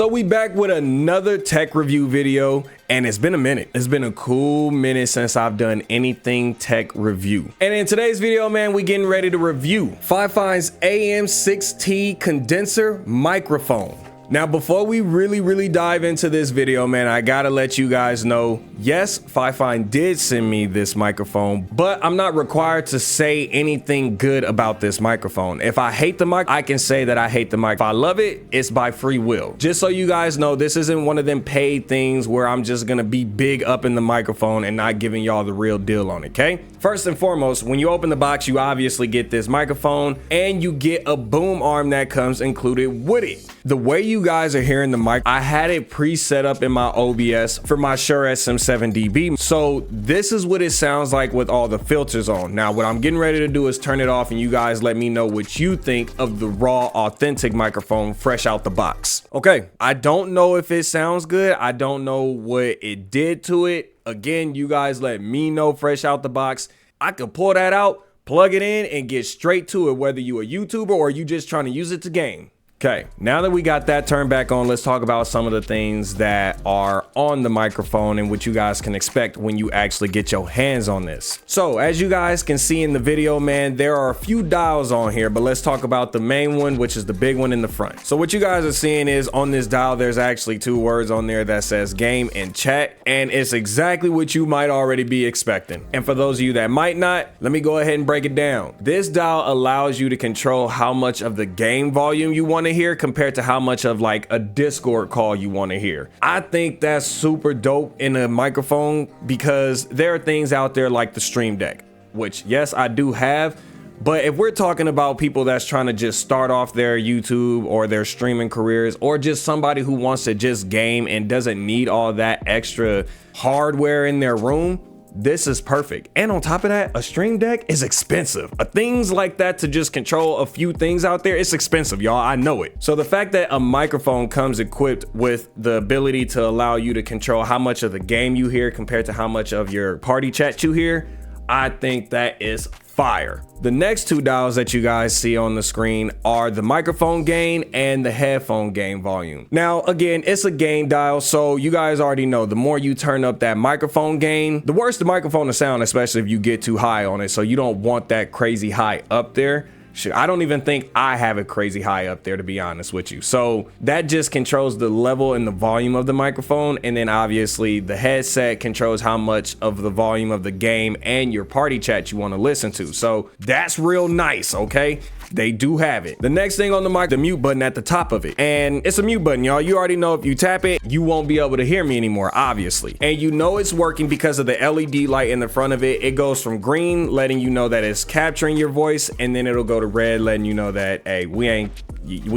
So we back with another tech review video, and it's been a minute. It's been a cool minute since I've done anything tech review. And in today's video, man, we getting ready to review Fifine's AM6T condenser microphone. Now, before we really dive into this video, man, I gotta let you guys know, yes, Fifine did send me this microphone, but I'm not required to say anything good about this microphone. If I hate the mic, I can say that I hate the mic. If I love it, it's by free will. Just so you guys know, this isn't one of them paid things where I'm just gonna be big up in the microphone and not giving y'all the real deal on it, okay? First and foremost, when you open the box, you obviously get this microphone and you get a boom arm that comes included with it. The way you guys are hearing the mic, I had it pre-set up in my OBS for my Shure SM7DB. So this is what it sounds like with all the filters on. Now, what I'm getting ready to do is turn it off and you guys let me know what you think of the raw, authentic microphone fresh out the box. Okay, I don't know if it sounds good. I don't know what it did to it. Again, you guys let me know fresh out the box. I could pull that out, plug it in, and get straight to it, whether you a YouTuber or you just trying to use it to game. Okay, now that we got that turned back on, let's talk about some of the things that are on the microphone and what you guys can expect when you actually get your hands on this. So as you guys can see in the video, man, there are a few dials on here, but let's talk about the main one, which is the big one in the front. So what you guys are seeing is on this dial, there's actually two words on there that says game and chat, and it's exactly what you might already be expecting. And for those of you that might not, let me go ahead and break it down. This dial allows you to control how much of the game volume you want to hear compared to how much of like a Discord call you want to hear. I think that's super dope in a microphone because there are things out there like the Stream Deck, which yes, I do have. But if we're talking about people that's trying to just start off their YouTube or their streaming careers, or just somebody who wants to just game and doesn't need all that extra hardware in their room, this is perfect. And on top of that, a Stream Deck is expensive. Things like that to just control a few things out there, it's expensive, y'all. I know it. So the fact that a microphone comes equipped with the ability to allow you to control how much of the game you hear compared to how much of your party chat you hear, I think that is fire. The next two dials that you guys see on the screen are the microphone gain and the headphone gain volume. Now, again, it's a gain dial, so you guys already know the more you turn up that microphone gain, the worse the microphone will sound, especially if you get too high on it. So you don't want that crazy high up there. Shit, I don't even think I have it crazy high up there, to be honest with you. So that just controls the level and the volume of the microphone. And then obviously the headset controls how much of the volume of the game and your party chat you want to listen to. So that's real nice, okay? They do have it. The next thing on the mic, the mute button at the top of it. And it's a mute button, y'all. You already know if you tap it, you won't be able to hear me anymore, obviously. And you know it's working because of the LED light in the front of it. It goes from green, letting you know that it's capturing your voice, and then it'll go to red, letting you know that, hey, we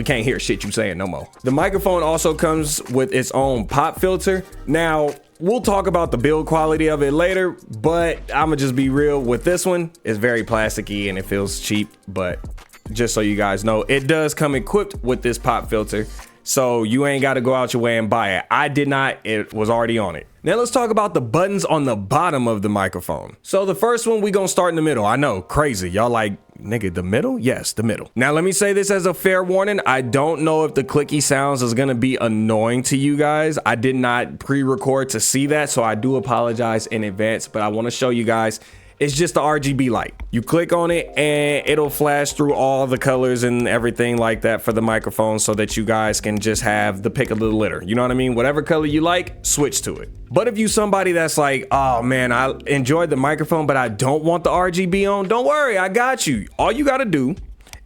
can't hear shit you saying no more. The microphone also comes with its own pop filter. Now, we'll talk about the build quality of it later, but I'm gonna just be real with this one. It's very plasticky and it feels cheap, but just so you guys know, it does come equipped with this pop filter, so you ain't got to go out your way and buy it. I did not. It was already on it. Now let's talk about the buttons on the bottom of the microphone. So the first one, we gonna start in the middle. I know, crazy. Y'all like, nigga, the middle? Yes, the middle. Now let me say this as a fair warning. I don't know if the clicky sounds is gonna be annoying to you guys. I did not pre-record to see that, so I do apologize in advance, but I want to show you guys. It's just the RGB light. You click on it and it'll flash through all the colors and everything like that for the microphone so that you guys can just have the pick of the litter. You know what I mean? Whatever color you like, switch to it. But if you somebody that's like, oh man, I enjoyed the microphone, but I don't want the RGB on, don't worry, I got you. All you gotta do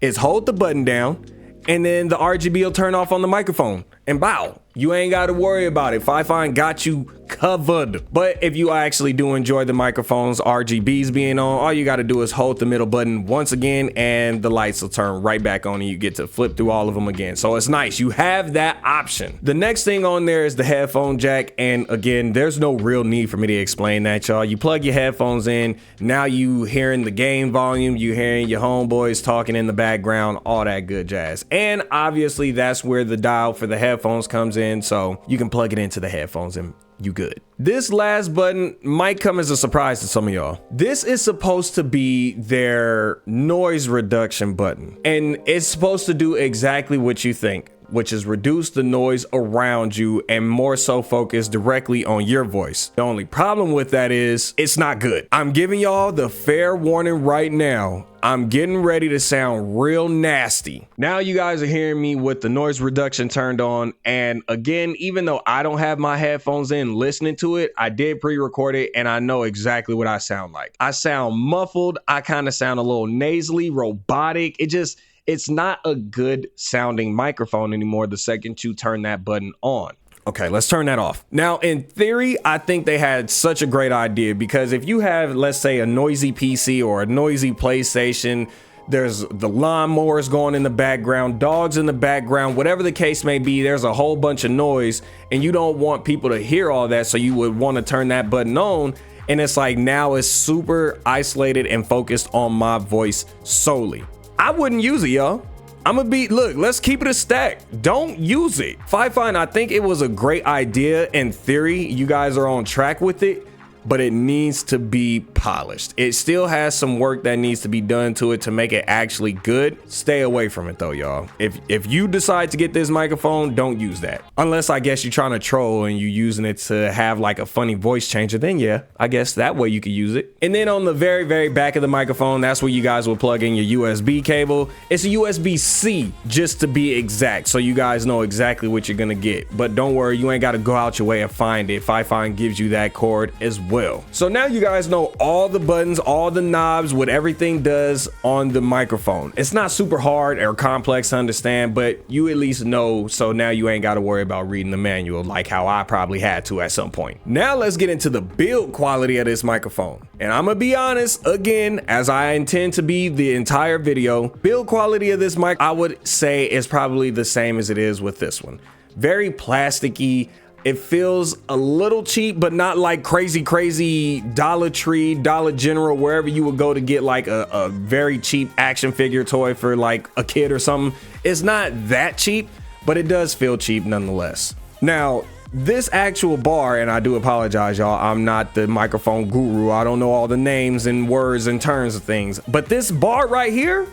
is hold the button down and then the RGB will turn off on the microphone and bow. You ain't got to worry about it. Fifine got you covered. But if you actually do enjoy the microphone's RGBs being on, all you got to do is hold the middle button once again and the lights will turn right back on and you get to flip through all of them again. So it's nice. You have that option. The next thing on there is the headphone jack. And again, there's no real need for me to explain that, y'all. You plug your headphones in. Now you hearing the game volume. You hearing your homeboys talking in the background, all that good jazz. And obviously that's where the dial for the headphones comes in. So you can plug it into the headphones and you good. This last button might come as a surprise to some of y'all. This is supposed to be their noise reduction button, and it's supposed to do exactly what you think. which is reduce the noise around you and more so focus directly on your voice. The only problem with that is it's not good. I'm giving y'all the fair warning right now. I'm getting ready to sound real nasty. Now you guys are hearing me with the noise reduction turned on. And again, even though I don't have my headphones in listening to it, I did pre-record it and I know exactly what I sound like. I sound muffled. I kind of sound a little nasally, robotic. It's not a good sounding microphone anymore the second you turn that button on. Okay, let's turn that off. Now, in theory, I think they had such a great idea because if you have, let's say, a noisy PC or a noisy PlayStation, there's the lawnmowers going in the background, dogs in the background, whatever the case may be, there's a whole bunch of noise and you don't want people to hear all that. So you would want to turn that button on. And it's like now it's super isolated and focused on my voice solely. I wouldn't use it, y'all. Look, let's keep it a stack. Don't use it. FIFINE, I think it was a great idea in theory. You guys are on track with it, but it needs to be polished. It still has some work that needs to be done to it to make it actually good. Stay away from it though, y'all. If you decide to get this microphone, don't use that. Unless I guess you're trying to troll and you're using it to have like a funny voice changer, then yeah, I guess that way you could use it. And then on the very, very back of the microphone, that's where you guys will plug in your USB cable. It's a USB-C just to be exact. So you guys know exactly what you're gonna get. But don't worry, you ain't gotta go out your way and find it. FIFINE gives you that cord as well. So now you guys know all the buttons, all the knobs, what everything does on the microphone. It's not super hard or complex to understand, but you at least know, so now you ain't got to worry about reading the manual like how I probably had to at some point. Now let's get into the build quality of this microphone. And I'm gonna be honest, again, as I intend to be the entire video, build quality of this mic, I would say is probably the same as it is with this one. Very plasticky. It feels a little cheap, but not like crazy Dollar Tree, Dollar General, wherever you would go to get like a very cheap action figure toy for like a kid or something. It's not that cheap, but it does feel cheap nonetheless. Now, this actual bar, and I do apologize, y'all, I'm not the microphone guru. I don't know all the names and words and terms of things, but this bar right here,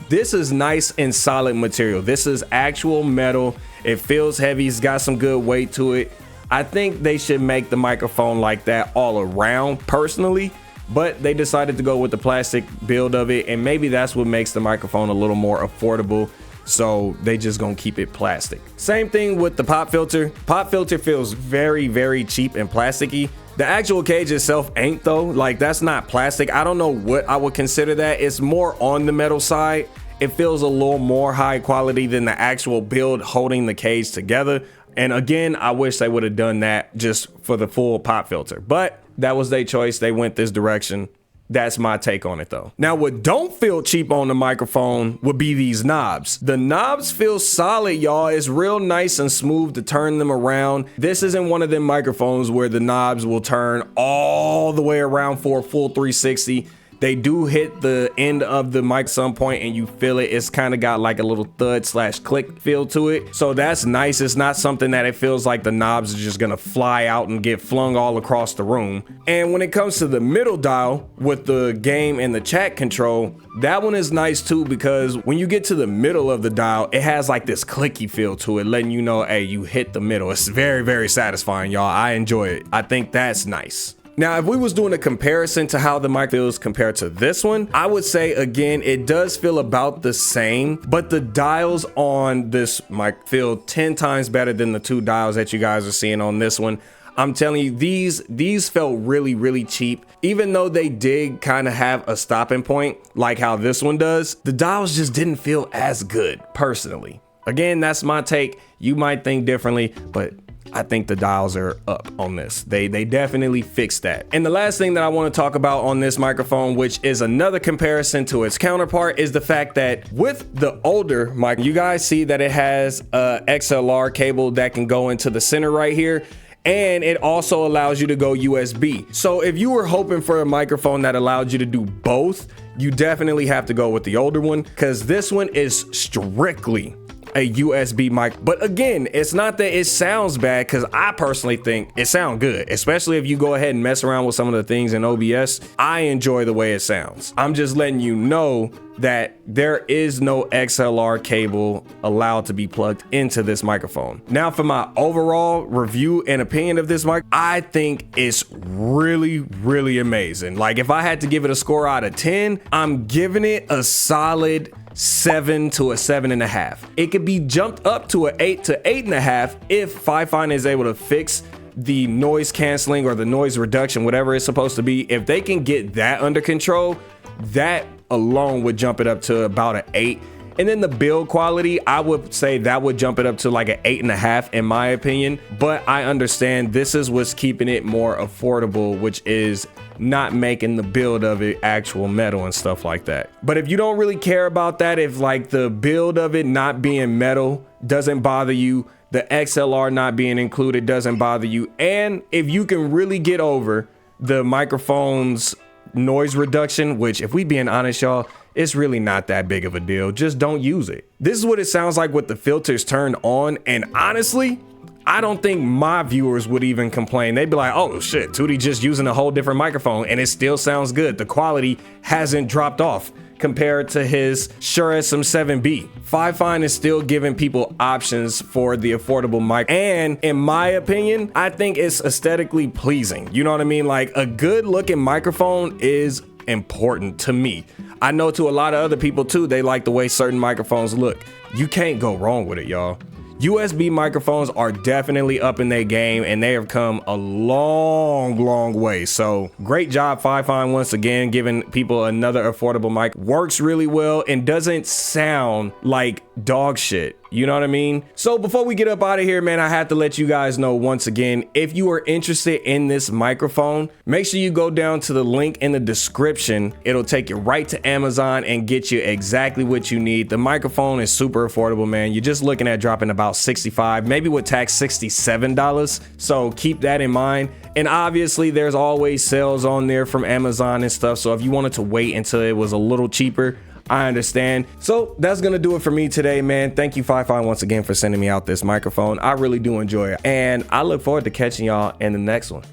this is nice and solid material. This is actual metal. It feels heavy. It's got some good weight to it. I think they should make the microphone like that all around personally, but they decided to go with the plastic build of it. And maybe that's what makes the microphone a little more affordable. So they just gonna keep it plastic. Same thing with the pop filter. Pop filter feels very, very cheap and plasticky. The actual cage itself ain't though. Like that's not plastic. I don't know what I would consider that. It's more on the metal side. It feels a little more high quality than the actual build holding the cage together. And again, I wish they would have done that just for the full pop filter, but that was their choice. They went this direction. That's my take on it though. Now, what don't feel cheap on the microphone would be these knobs. The knobs feel solid, y'all. It's real nice and smooth to turn them around. This isn't one of them microphones where the knobs will turn all the way around for a full 360. They do hit the end of the mic some point and you feel it. It's kind of got like a little thud / click feel to it. So that's nice. It's not something that it feels like the knobs are just gonna fly out and get flung all across the room. And when it comes to the middle dial with the game and the chat control, that one is nice too, because when you get to the middle of the dial, it has like this clicky feel to it, letting you know, hey, you hit the middle. It's very, very satisfying, y'all. I enjoy it. I think that's nice. Now, if we was doing a comparison to how the mic feels compared to this one, I would say, again, it does feel about the same, but the dials on this mic feel 10 times better than the 2 dials that you guys are seeing on this one. I'm telling you, these felt really, really cheap. Even though they did kind of have a stopping point, like how this one does, the dials just didn't feel as good, personally. Again, that's my take. You might think differently, but I think the dials are up on this. They definitely fixed that. And the last thing that I want to talk about on this microphone, which is another comparison to its counterpart, is the fact that with the older mic, you guys see that it has a XLR cable that can go into the center right here. And it also allows you to go USB. So if you were hoping for a microphone that allowed you to do both, you definitely have to go with the older one, because this one is strictly a USB mic. But again, it's not that it sounds bad, because I personally think it sounds good, especially if you go ahead and mess around with some of the things in OBS. I enjoy the way it sounds. I'm just letting you know that there is no XLR cable allowed to be plugged into this microphone. Now, for my overall review and opinion of this mic, I think it's really, really amazing. Like, if I had to give it a score out of 10, I'm giving it a solid 7 to a 7.5. It could be jumped up to an 8 to 8.5 if Fifine is able to fix the noise canceling or the noise reduction, whatever it's supposed to be. If they can get that under control, that alone would jump it up to about an 8. And then the build quality, I would say that would jump it up to like an 8.5 in my opinion. But I understand this is what's keeping it more affordable, which is not making the build of it actual metal and stuff like that. But if you don't really care about that, if like the build of it not being metal doesn't bother you, the XLR not being included doesn't bother you, and if you can really get over the microphone's noise reduction, which if we being honest, y'all, it's really not that big of a deal. Just don't use it. This is what it sounds like with the filters turned on, and honestly, I don't think my viewers would even complain. They'd be like, oh shit, Tutti just using a whole different microphone and it still sounds good. The quality hasn't dropped off compared to his Shure SM7B. Fifine is still giving people options for the affordable mic, and in my opinion, I think it's aesthetically pleasing. You know what I mean? Like, a good looking microphone is important to me. I know to a lot of other people too, they like the way certain microphones look. You can't go wrong with it, y'all. USB microphones are definitely up in their game, and they have come a long way. So great job, Fifine, once again, giving people another affordable mic. Works really well and doesn't sound like dog shit. You know what I mean? So before we get up out of here, man, I have to let you guys know once again, if you are interested in this microphone, make sure you go down to the link in the description. It'll take you right to Amazon and get you exactly what you need. The microphone is super affordable, man. You're just looking at dropping about $65, maybe with tax $67. So keep that in mind. And obviously there's always sales on there from Amazon and stuff. So if you wanted to wait until it was a little cheaper, I understand. So that's gonna do it for me today, man. Thank you, Fifine, once again for sending me out this microphone. I really do enjoy it, and I look forward to catching y'all in the next one.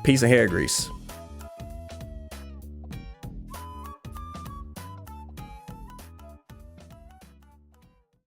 Peace and hair grease.